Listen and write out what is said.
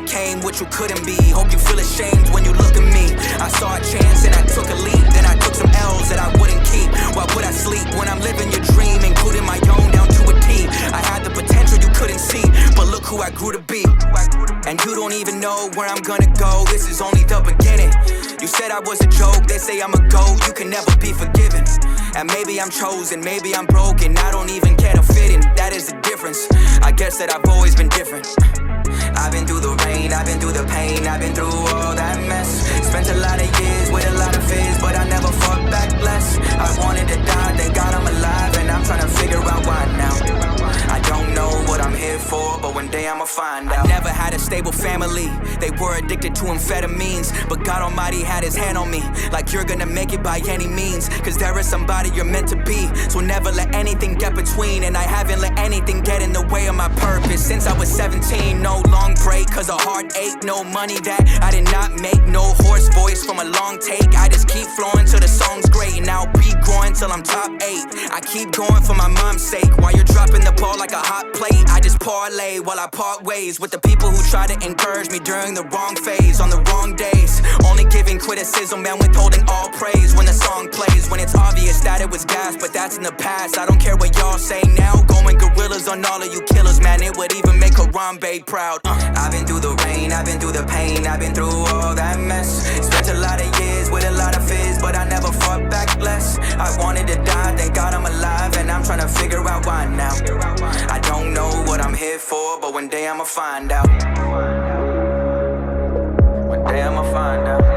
became what you couldn't be. Hope you feel ashamed when you look at me. I saw a chance and I took a leap. Then I took some L's that I wouldn't keep. Why would I sleep when I'm living your dream, including my own down to a T? I had the potential you couldn't see, but look who I grew to be. And you don't even know where I'm gonna go. This is only the beginning. You said I was a joke, they say I'm a goat. You can never be forgiven. And maybe I'm chosen, maybe I'm broken. I don't even care to fit in, that is the difference. I guess that I've always been different. I've been through the rain, I've been through the pain, I've been through all that mess. Spent a lot of years with a lot of fears, but I never fought back less. I wanted to die, thank God I'm alive, and I'm trying to figure out why now. I don't know what I'm here for, but one day I'ma find out. I never had a stable family, they were addicted to amphetamines, but God Almighty had his hand on me, like you're gonna make it by any means, cause there is somebody you're meant to be. So never let anything get between, and I haven't let anything get in the way of my purpose. Since I was 17, no long break, cause a heartache, no money that I did not make, no hoarse voice from a long take. I just keep flowing till the song's great, and I'll be growing till I'm top 8. I keep going for my mom's sake, while you're dropping the ball like a hot plate. I just parlay while I part ways with the people who try to encourage me during the wrong phase, on the wrong days. Only giving criticism and withholding all praise when the song plays, when it's obvious that it was gas, but that's in the past. I don't care what y'all say now, going gorillas on all of you killers, man, it would even make Harambe proud. I've been through the rain, I've been through the pain, I've been through all that mess. Spent a lot of years with a lot of fears, but I never fought back less. I wanted to die, thank God I'm alive, and I'm trying to figure out why now. I don't know what I'm here for, but one day I'ma find out. One day I'ma find out.